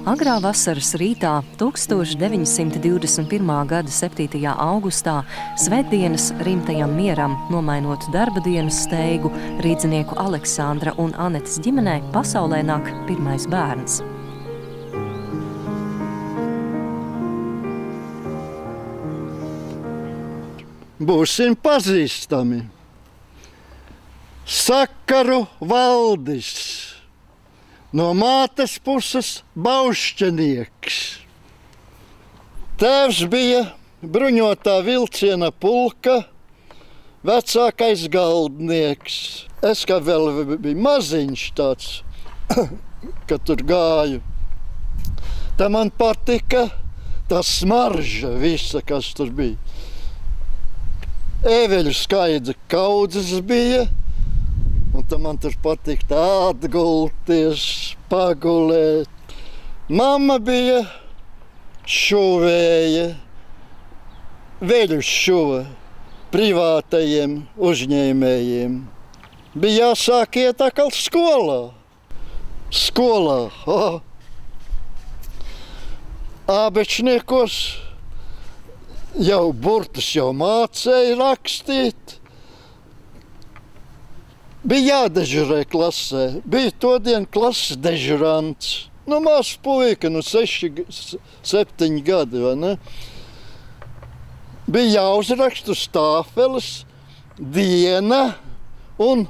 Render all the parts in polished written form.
Agrā vasaras rītā 1921. gada 7. augustā svētdienas rimtajam mieram, nomainot darba dienas steigu, rīdzinieku Aleksandra un Anetes ģimenē pasaulē nāk pirmais bērns. Būsim pazīstami. Sakaru Valdis, no mātes puses baušķenieks. Tēvs bija bruņotā vilciena pulka vecākais galdnieks. Es kā vēl biju maziņš tāds, kad tur gāju. Tā man patika tā smarža visa, kas tur bija. Ēveļu skaidra kaudzes bija, un tā man tur patikt atgulties, pagulēt. Mamma bija šuvēja, veļu šuva privātajiem uzņēmējiem. Bija jāsāk iet atkal skolā. Ābečniekos jau burtus jau mācēja rakstīt. Bija jādežurē klasē. Bija todien klases dežurants. Nu, mazs puika, 6, 7 gadi, vai ne? Bija jāuzraksta uz tāfeles diena un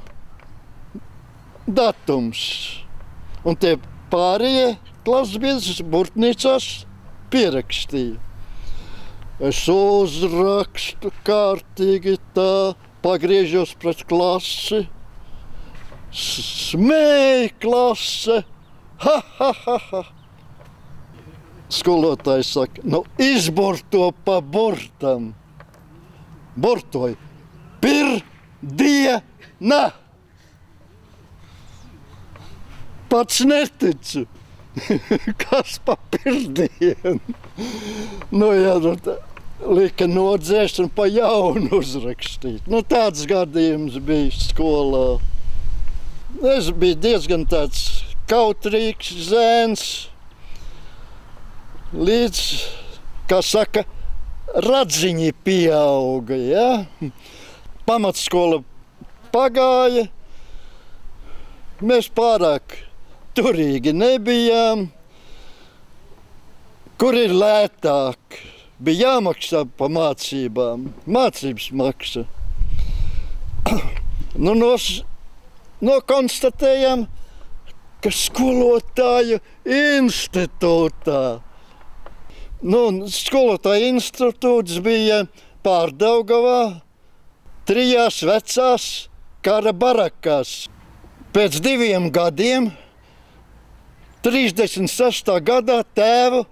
datums. Un tie pārējie klases biedrs burtnīcās pierakstīja. Es uzrakstu kārtīgi tā, pagriežos pret klasi. Smēj klase! Ha, ha, ha, ha! Skolotājs saka, nu izburto pa burtam. Burtoju. Pirdiena! Pats neticu. Kas pa pirdienu? Nu, jā, lika nodzēst un pa jaunu uzrakstīt. Nu, tāds gadījums bija skolā. Es biju diezgan tāds kautrīgs zēns, līdz, kā saka, radziņi pieauga, ja? Pamatskola pagāja, mēs pārāk turīgi nebijām. Kur ir lētāk? Bija jāmaksā pa mācībām. Mācības maksa. Nu, nokonstatējām, ka skolotāju institūtā. Nu, skolotāju institūts bija Pārdaugavā, 3 vecās kara barakās. Pēc 2 gadiem, 36. gadā, tēvu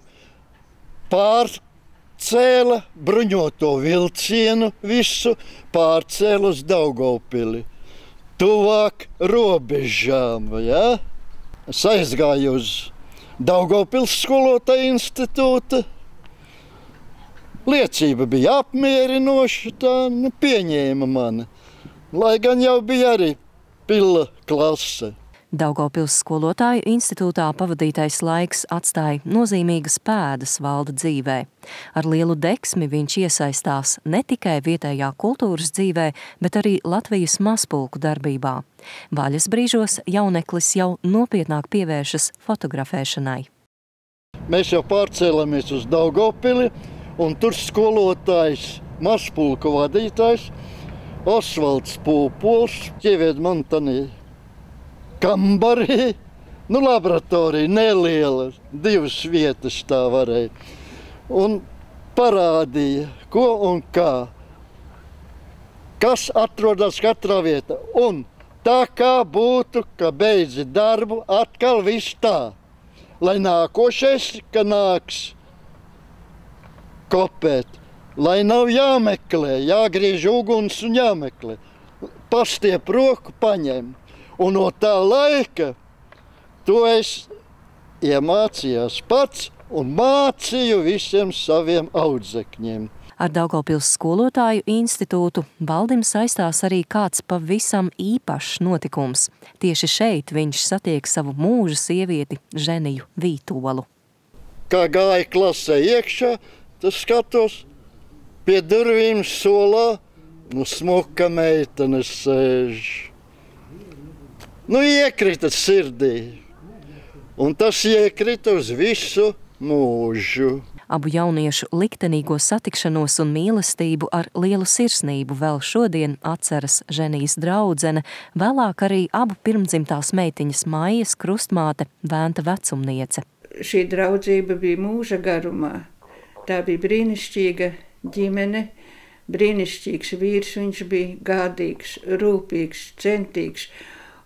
pārcēla bruņoto vilcienu, visu pārcēla uz Daugavpili. Tuvāk robežām, ja? Es aizgāju uz Daugavpils skolotāju institūta. Liecība bija apmierinoša, tā, nu, pieņēma mani. Lai gan jau bija arī pila klase. Daugavpils skolotāju institūtā pavadītais laiks atstāja nozīmīgas pēdas Valda dzīvē. Ar lielu deksmi viņš iesaistās ne tikai vietējā kultūras dzīvē, bet arī Latvijas mazpulku darbībā. Vaļas brīžos jauneklis jau nopietnāk pievēršas fotografēšanai. Mēs jau pārcēlamies uz Daugavpili, un tur skolotājs, mazpulku vadītājs, Osvalds Pūpols, ievied man tanī kambarī, nu, laboratorija neliela, 2 vietas tā varēja. Un parādīja, ko un kā. Kas atrodas katrā vietā. Un tā kā būtu, ka beidzi darbu, atkal viss tā. Lai nākošais, ka nāks kopēt. Lai nav jāmeklē, jāgriež uguns un jāmeklē. Pastiep roku, paņem. Un no tā laika to es iemācījos pats un mācīju visiem saviem audzekņiem. Ar Daugavpils skolotāju institūtu Valdim saistās arī kāds pavisam īpašs notikums. Tieši šeit viņš satiek savu mūža sievieti Ženiju Vītolu. Kā gāja klasē iekšā, tas skatos, pie durvīm solā, smuka meitene sēž. Iekrita sirdī. Un tas iekrita uz visu mūžu. Abu jauniešu liktenīgo satikšanos un mīlestību ar lielu sirsnību vēl šodien atceras Ženijas draudzene, vēlāk arī abu pirmdzimtās meitiņas Maijas krustmāte, Vēnta vecumniece. Šī draudzība bija mūža garumā. Tā bija brīnišķīga ģimene, brīnišķīgs vīrs, viņš bija gādīgs, rūpīgs, centīgs.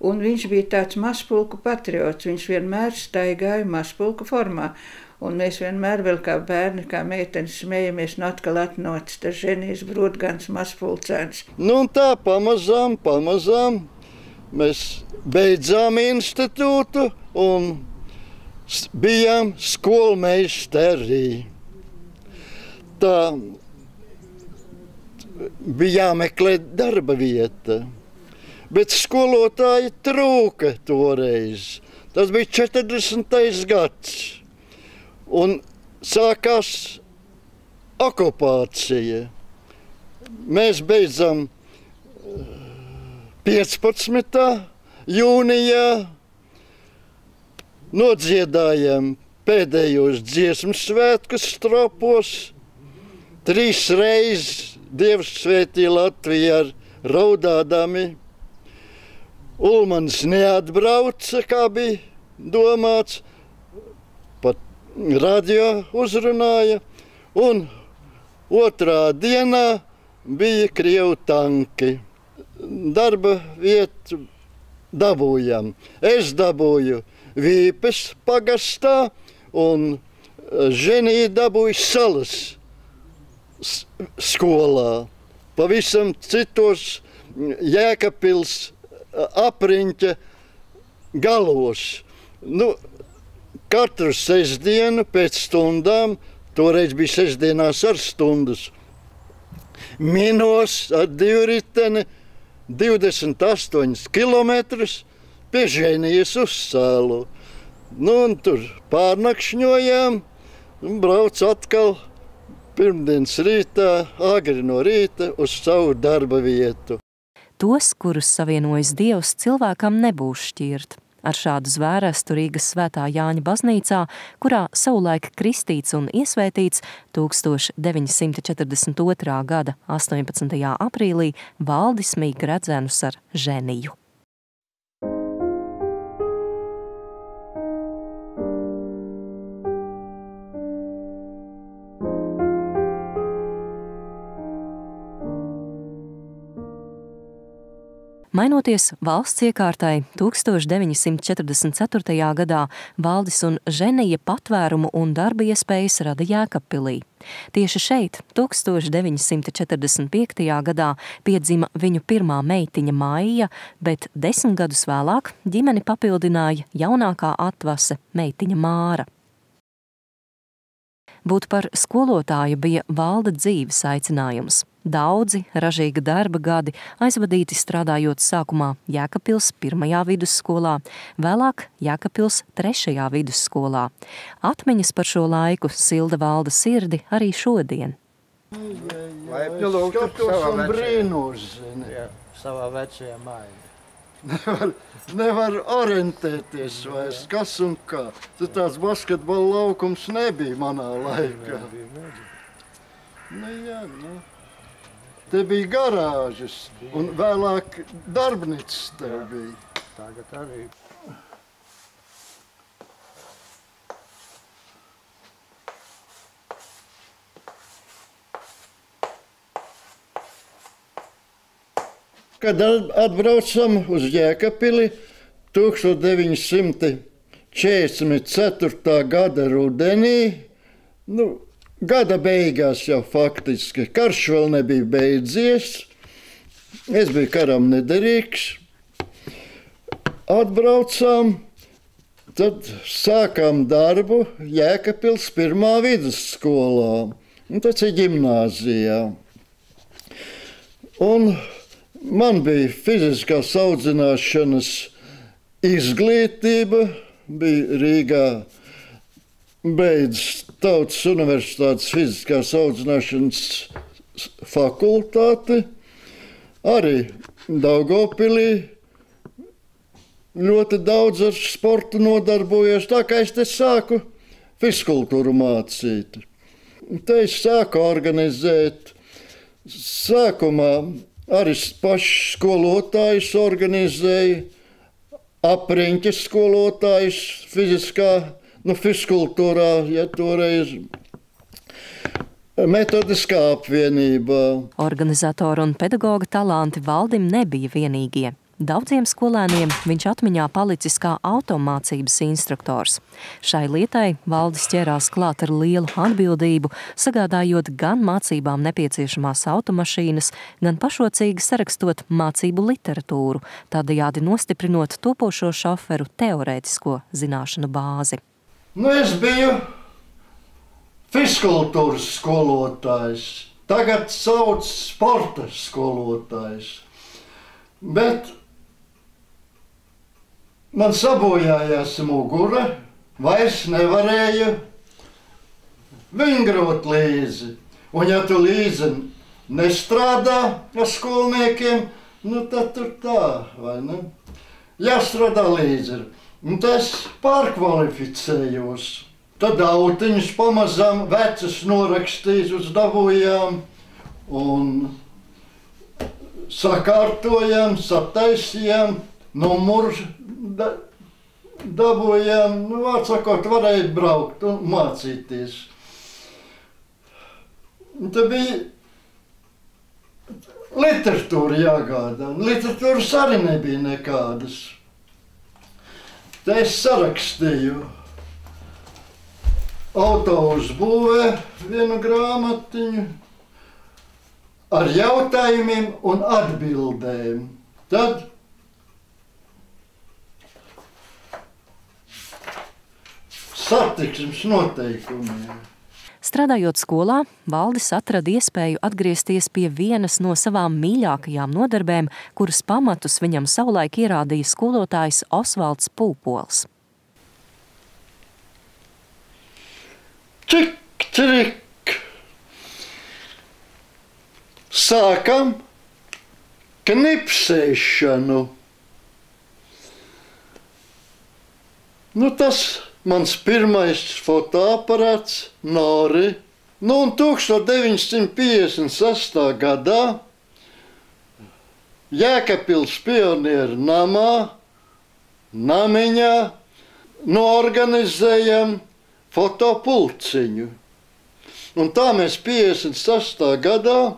Un viņš bija tāds mazpulku patriots, viņš vienmēr staigāja mazpulku formā. Un mēs vienmēr vēl kā bērni, kā meitenes smējamies, atkal atnāca tas Ženijas Brodgans mazpulcēns. Un tā pamazām mēs beidzām institūtu un bijām skolmeisteri. Tā bija jāmeklē darba vieta, bet skolotāji trūka toreiz. Tas bija 40. gads. Un sākās okupācija. Mēs beidzam 15. jūnijā, nodziedājam pēdējos dziesmu svētkus Stropos. 3 reizes Dievs svētīja Latviju ar raudādami. Ulmans neatbrauca, kā bija domāts. Radio uzrunāja, un otrā dienā bija Krievu tanki. Darba vietu dabūjam. Es dabūju Vīpes pagastā, un Ženija dabūja Salas skolā. Pavisam citos Jēkabpils apriņķa galos. Katru sestdienu pēc stundām, toreiz bija sestdienās ar stundas, minos ar divriteni 28 kilometrus pie Ženijas uz salu. Un tur pārnakšņojām un brauc atkal pirmdienas rītā, agri no rīta uz savu darba vietu. Tos, kurus savienojas Dievs, cilvēkam nebūs šķirt. Ar šādu zvērestu Rīgas Svētā Jāņa baznīcā, kurā savulaik kristīts un iesvētīts 1942. gada 18. aprīlī Valdis mīk redzenus ar Ženiju. Mainoties valsts iekārtai, 1944. gadā Valdis un Ženija patvērumu un darba iespējas rada Jēkabpilī. Tieši šeit, 1945. gadā, piedzima viņu pirmā meitiņa Maija, bet 10 gadus vēlāk ģimeni papildināja jaunākā atvase meitiņa Māra. Būt par skolotāju bija Valda dzīves aicinājums. Daudzi ražīga darba gadi aizvadīti strādājot sākumā Jēkabpils 1. vidusskolā, vēlāk Jēkabpils 3. vidusskolā. Atmiņas par šo laiku silda Valda sirdi arī šodien. Skatos un brīnos, savā vecajā mājā. Nevar orientēties vairs, kas un kā. Tad tāds basketbola laukums nebija manā laikā. Te bija garāžas, un vēlāk darbnīcas tev bija. Tagad arī. Kad atbraucam uz Jēkabpili 1944. gada rudenī, gada beigās jau faktiski, karš vēl nebija beidzies, es biju karam nederīgs, atbraucām, tad sākām darbu Jēkabpils 1. vidusskolā. Un tas ir ģimnāzijā. Un man bija fiziskās audzināšanas izglītība, bija Rīgā beidz Tautas Universitātes fiziskās audzināšanas fakultāti, arī Daugavpilī ļoti daudz ar sportu nodarbojos, tā kā es te sāku fiskultūru mācīt. Te es sāku organizēt, sākumā arī pašs skolotājs organizēja, apriņķis skolotājs fiskultūrā, ja toreiz metodiskā apvienībā. Organizatora un pedagoga talanti Valdim nebija vienīgie. Daudziem skolēniem viņš atmiņā palicis kā automācības instruktors. Šai lietai Valdis ķērās klāt ar lielu atbildību, sagādājot gan mācībām nepieciešamās automašīnas, gan pašocīgi sarakstot mācību literatūru, tādējādi nostiprinot topošo šoferu teorētisko zināšanu bāzi. Es biju fiskultūras skolotājs, tagad sauc sporta skolotājs, bet man sabojājās mugura, vairs nevarēju vingrot līdzi. Un ja tu līdzi nestrādā ar skolniekiem, tad tur tā, vai ne? Jāstrādā līdzi. Un tas pārkvalificējos. Tad autiņus pamazām vecas norakstīs uz dabūjām un sakārtojām, sataisījām, numurs dabūjām, vārdsakot, varēja braukt un mācīties. Un te bija literatūra jāgādā, un literatūras arī nebija nekādas. Te es sarakstīju autouzbūvē vienu grāmatiņu ar jautājumiem un atbildēm. Tad satiksmes noteikumiem. Strādājot skolā, Valdis atrada iespēju atgriezties pie vienas no savām mīļākajām nodarbēm, kuras pamatus viņam savulaik ierādīja skolotājs Osvalds Pūpols. Čik, čik! Sākam knipsēšanu. Tas mans pirmais fotoaparāts Nori. Un 1956. gadā Jēkabpils Pionieru namiņā noorganizējam fotopulciņu. Un tā mēs 56. gadā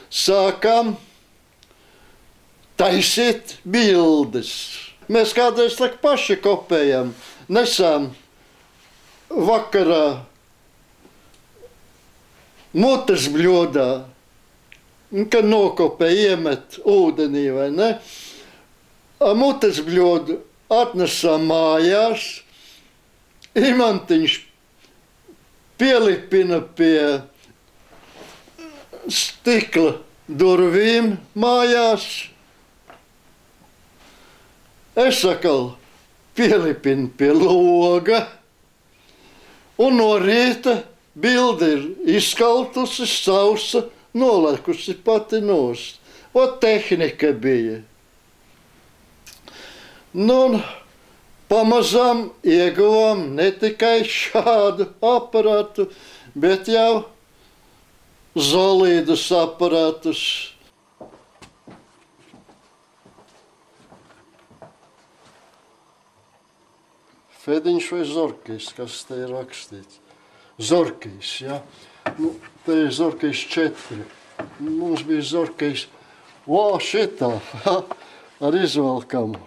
sākām taisīt bildes. Mēs kādreiz paši kopējam. Nesām vakarā mutes bļodā, kad nokopē iemet ūdenī, vai ne? Mutes bļodu atnesām mājās, Imantiņš pielipina pie stikla durvīm mājās. Es atkal pielipinu pie loga, un no rīta bilde ir izkaltusi, sausa, nolekusi pati nost. Tehnika bija. Pamazām ieguvām ne tikai šādu aparātu, bet jau solīdus aparātus. Fediņš vai Zorkijs, kas te ir rakstīts? Zorkijs, ja? Te ir Zorkijs 4. Mums bija Zorkijs, šitā, ar izvalkamu.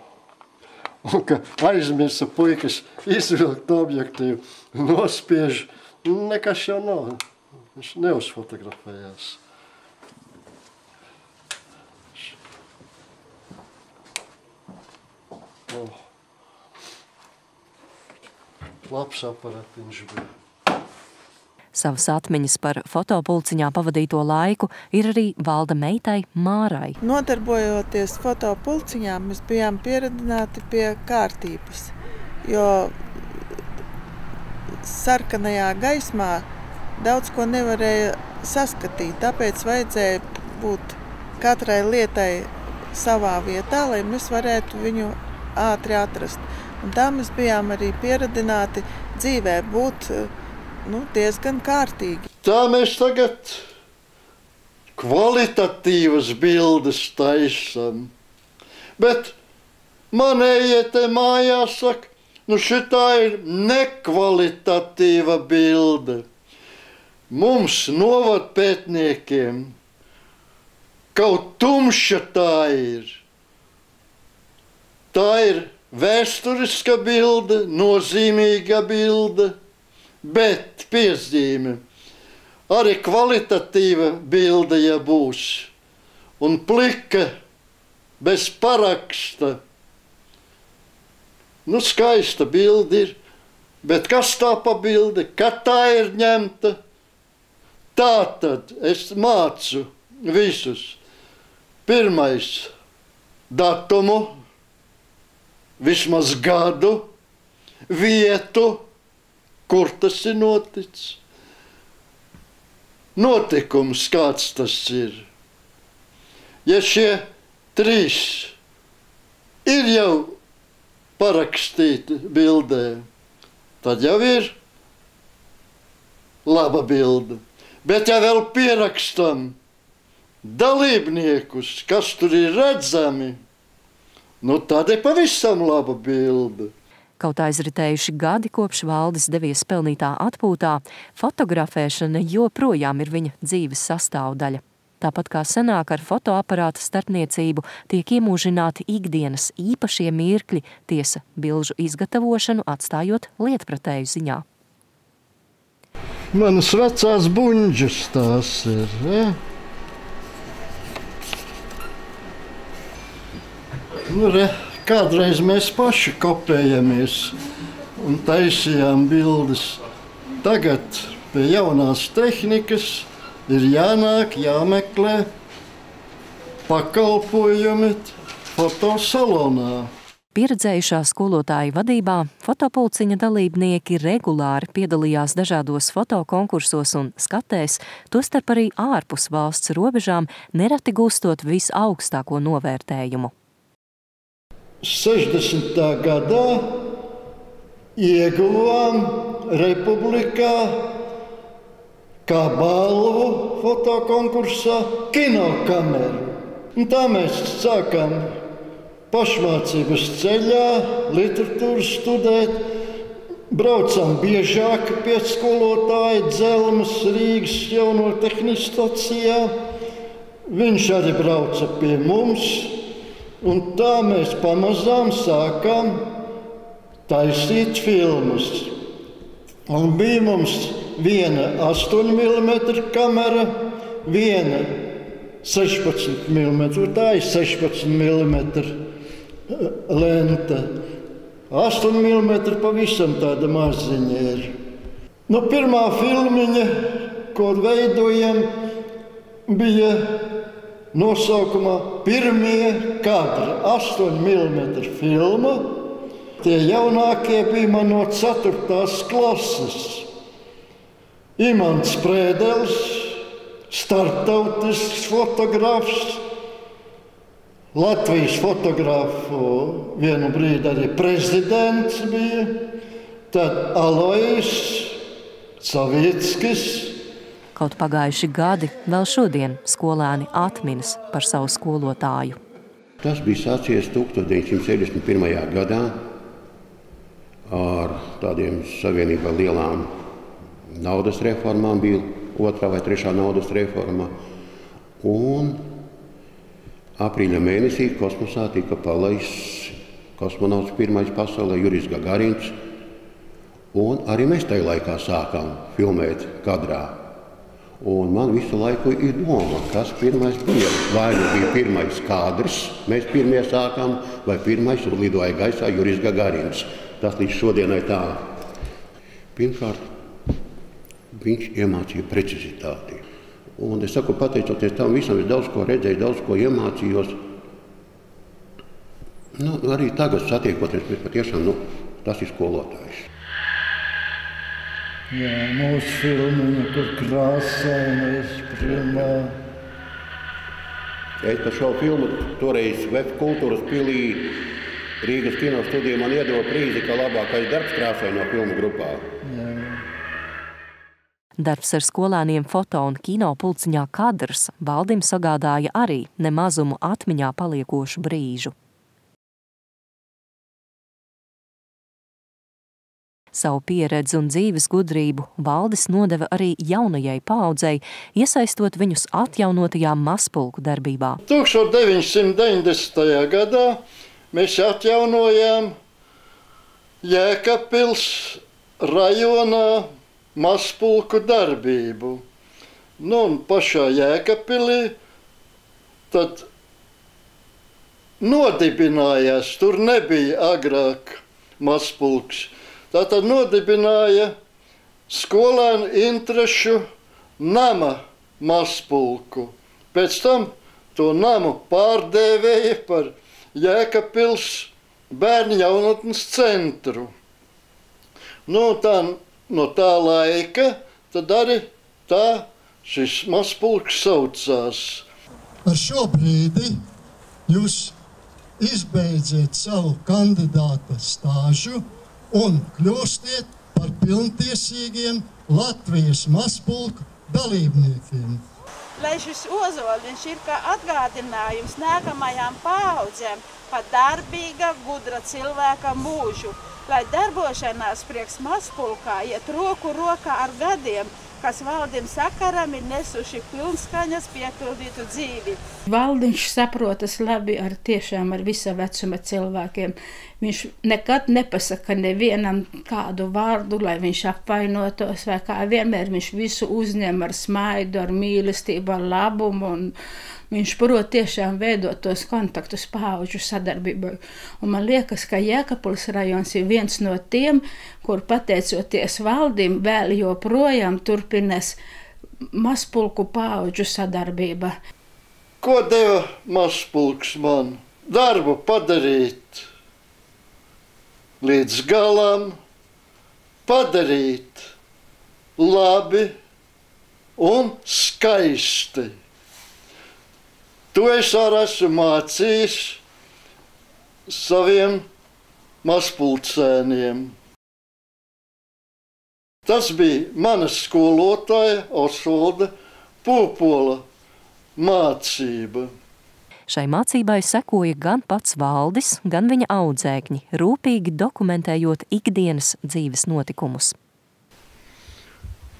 Un ka aizmirsa puikas izvilkt objektīvu, nospiež, nekas jau nav. Viņš neuzfotografējās. Labs aparatiņš bija. Savas atmiņas par fotopulciņā pavadīto laiku ir arī Valda meitai Mārai. Nodarbojoties fotopulciņā, mēs bijām pieredzināti pie kārtības, jo sarkanajā gaismā daudz ko nevarēja saskatīt, tāpēc vajadzēja būt katrai lietai savā vietā, lai mēs varētu viņu ātri atrast. Un tā mēs bijām arī pieredzināti dzīvē būt diezgan kārtīgi. Tā mēs tagad kvalitatīvas bildes taisam. Bet manējie te mājās saka, šitā ir nekvalitatīva bilde. Mums novadpētniekiem kaut tumša tā ir. Tā ir vēsturiska bilde, nozīmīga bilde. Bet piezīme, arī kvalitatīva bilde, ja būs, un plika, bez paraksta. Skaista bilde ir, bet kas tā pa bilde, kad tā ir ņemta? Tātad es mācu visus. Pirmais datumu, vismaz gadu, vietu, kur tas ir noticis? Notikums, kāds tas ir. Ja šie 3 ir jau parakstīti bildē, tad jau ir laba bilde. Bet ja vēl pierakstam dalībniekus, kas tur ir redzami, tad ir pavisam laba bilde. Kaut aizritējuši gadi kopš Valdis devies pelnītā atpūtā, fotografēšana joprojām ir viņa dzīves sastāvdaļa. Tāpat kā senāk ar fotoaparāta starpniecību tiek iemūžināti ikdienas īpašie mirkļi, tiesa bilžu izgatavošanu atstājot lietpratēju ziņā. Manas vecās buņģas tās ir, ja? Kādreiz mēs paši kopējamies un taisījām bildes. Tagad pie jaunās tehnikas ir jānāk, jāmeklē pakalpojumi fotosalonā. Pieredzējušā skolotāja vadībā fotopulciņa dalībnieki regulāri piedalījās dažādos fotokonkursos un skatēs, tostarp arī ārpus valsts robežām, nereti gūstot visaugstāko novērtējumu. 60. gadā ieguvām Republikā kā balvu fotokonkursā kinokameru. Un tā mēs sākām pašmācības ceļā, literatūras studēt, braucam biežāk pie skolotāja Dzelmas Rīgas jauno tehnikas stacijā. Viņš arī brauca pie mums. Un tā mēs pamazām sākām taisīt filmas. Un bija mums viena 8 mm kamera, viena 16 mm, tā ir 16 mm lenta. 8 mm pavisam tāda maziņa ir. Pirmā filmiņa, ko veidojam, bija nosaukumā Pirmie kadri, 8 mm filma. Tie jaunākie bija man no 4. klases. Imants Prēdelis, starptautisks fotogrāfs, Latvijas fotogrāfu vienu brīdi arī prezidents bija, tad Alojs Savieckis. Kaut pagājuši gadi, vēl šodien skolēni atminas par savu skolotāju. Tas bija sācies 1971. gadā ar tādiem savienībā lielām naudas reformām, bija 2. vai 3. naudas reforma. Un aprīļa mēnesī kosmosā tika palaists kosmonauts pirmais pasaulē Jurijs Gagarins. Un arī mēs tajā laikā sākām filmēt kadrā. Un man visu laiku ir doma, kas pirmais bija. Vai nu bija pirmais kadrs, mēs pirmie sākām, vai pirmais lidoja gaisā Jurijs Gagarins. Tas līdz šodienai tā. Pirmkārt, viņš iemācīja precizitāti. Un es saku, pateicoties tam visam, es daudz ko redzēju, daudz ko iemācījos. Arī tagad satiekoties, bet patiešām, tas ir skolotājs. Jā, mūsu filmiņa, kur krāsainais primā. Es par šo filmu toreiz VF kultūras pilī Rīgas kino studija man iedeva prīzi, kā labākais darbs krāsaino filmu grupā. Jā. Darbs ar skolēniem foto un kino pulciņā kadrs Valdim sagādāja arī nemazumu atmiņā paliekošu brīžu. Savu pieredzi un dzīves gudrību Valdis nodeva arī jaunajai paaudzei, iesaistot viņus atjaunotajā mazpulku darbībā. 1990. gadā mēs atjaunojām Jēkabpils rajonā mazpulku darbību. Un pašā Jēkabpilī tad nodibinājās, tur nebija agrāk mazpulks. Tātad nodibināja skolēnu interešu nama mazpulku. Pēc tam to namu pārdēvēja par Jēkabpils bērnu jaunatnes centru. No tā laika tad arī tā šis mazpulks saucās. Ar šo brīdi jūs izbeidziet savu kandidāta stāžu un kļūstiet par pilntiesīgiem Latvijas mazpulku dalībniekiem. Lai šis ozoliņš ir kā atgādinājums nākamajām paaudzēm par darbīga, gudra cilvēka mūžu, lai darbošanās priekš mazpulkā iet roku rokā ar gadiem, kas Valdim sakaram ir nesuši pilnskaņas piepildītu dzīvi. Valdiņš saprotas labi tiešām ar visa vecuma cilvēkiem. Viņš nekad nepasaka nevienam kādu vārdu, lai viņš apvainotos, vai kā vienmēr viņš visu uzņem ar smaidu, ar mīlestību, ar labumu, un viņš prot tiešām veidot tos kontaktus paauģu sadarbībai. Un man liekas, ka Jēkabpils rajons ir viens no tiem, kur pateicoties Valdim vēl joprojām turpinās mazpulku paauģu sadarbība. Ko deva mazpulks man? Darbu padarīt līdz galam, padarīt labi un skaisti. To es arī esmu mācījis saviem mazpulcēniem. Tas bija mana skolotāja Osvalda Pūpola mācība. Šai mācībai sekoja gan pats Valdis, gan viņa audzēkņi, rūpīgi dokumentējot ikdienas dzīves notikumus.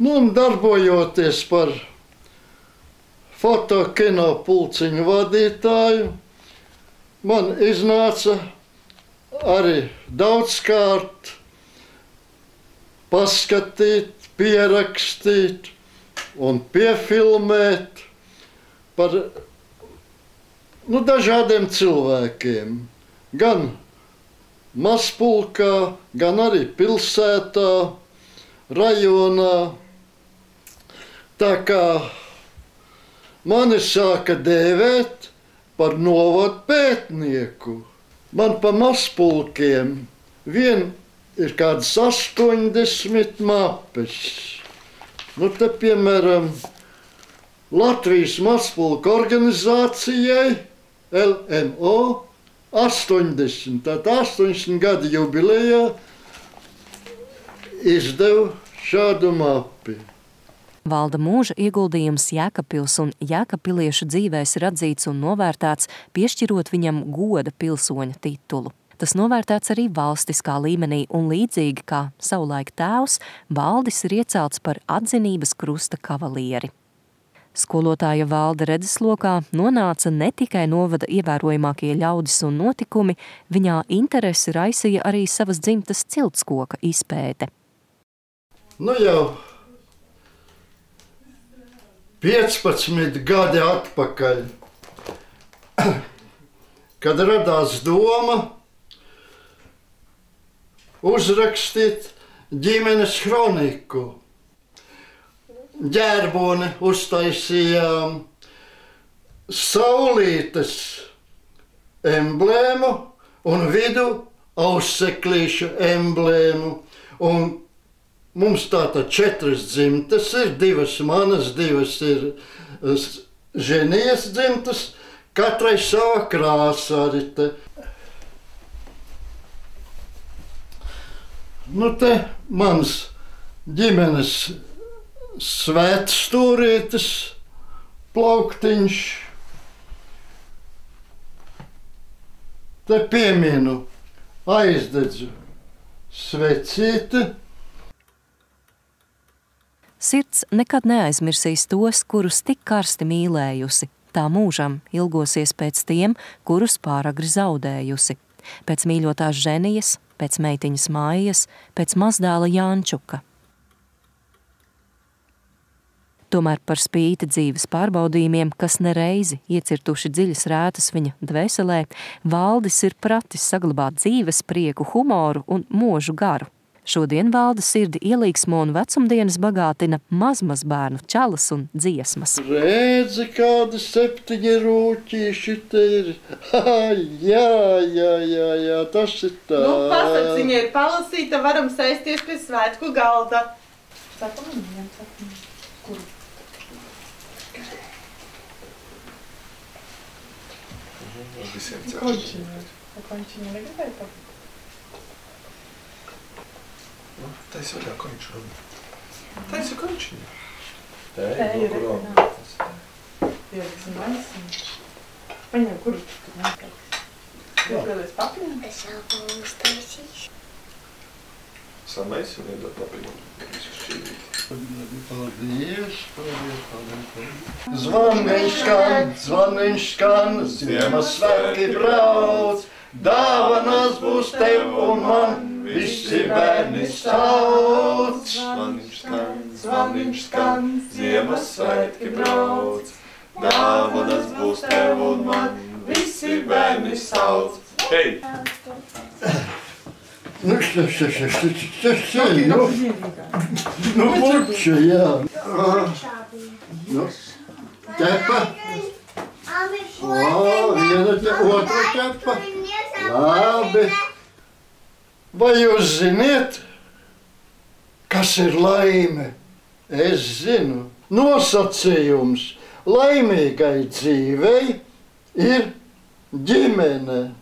Un darbojoties par fotokino pulciņu vadītāju, man iznāca arī daudzkārt paskatīt, pierakstīt un piefilmēt par dažādiem cilvēkiem. Gan mazpulkā, gan arī pilsētā, rajonā. Tā kā mani sāka dēvēt par novadu pētnieku. Man pa mazpulkiem vien ir kādas 80 mapes. Te, piemēram, Latvijas mazpulka organizācijai LMO 80. Tātad 80 gadu jubilejā izdevu šādu mapi. Valda mūža ieguldījums Jēkabpils un jēkabpiliešu dzīvēs ir atzīts un novērtēts, piešķirot viņam goda pilsoņa titulu. Tas novērtēts arī valstiskā līmenī un līdzīgi kā savulaik tēvs, Valdis ir iecelts par atzinības krusta kavalieri. Skolotāja Valda redzeslokā nonāca ne tikai novada ievērojamākie ļaudis un notikumi, viņā interesi raisīja arī savas dzimtas ciltskoka izpēte. Jau 15 gadi atpakaļ, kad radās doma uzrakstīt ģimenes kroniku. ģērboni uztaisījām, saulītes emblēmu un vidu auseklīšu emblēmu. Un mums tātad 4 dzimtas ir, 2 manas, 2 ir Ženijas dzimtas, katrai sava krāsa arī te. Nu te mans ģimenes svētstūrītis, plauktiņš. Te pieminu, aizdedzu svecīti. Sirds nekad neaizmirsīs tos, kurus tik karsti mīlējusi. Tā mūžam ilgosies pēc tiem, kurus pāragri zaudējusi. Pēc mīļotās Ženijas, pēc meitiņas Maijas, pēc mazdēla Jāņčuka. Tomēr par spīti dzīves pārbaudījumiem, kas nereizi iecirtuši dziļas rētas viņa dvēselē, Valdis ir pratis saglabāt dzīves prieku, humoru un mūžu garu. Šodien Valda sirdi ielīgsmo un vecumdienas bagātina mazbērnu čalas un dziesmas. Redzi, kādi 7 rūķīši te ir. Jā, tas ir tā. Nu, pasaciņa ir palasīta, varam sēsties pie svētku galda. Kuru? Visiem Končiņu. Končiņu negribēja pat? Taisi vaļā konču. Taisi končiņu. Te ir rekomendāts. Ieliksim maisiņu. Paņem, kuru tu nekāds? Iekļaudies papiņu? Es jau uztaisīšu. Samaisi un iedot papiņu. Visu šķīdīt. Paldies. Zvaniņš skan, Ziemassvētki brauc, dāvanas būs tev un man, visi bērni sauc. Zvaniņš skan, Ziemassvētki brauc, dāvanas būs tev un man, visi bērni sauc. Hei! Nu, puča, jā. Nu, ķepa. Viena otra ķepa. Labi. Vai jūs ziniet, kas ir laime? Es zinu. Nosacījums laimīgai dzīvei ir ģimene.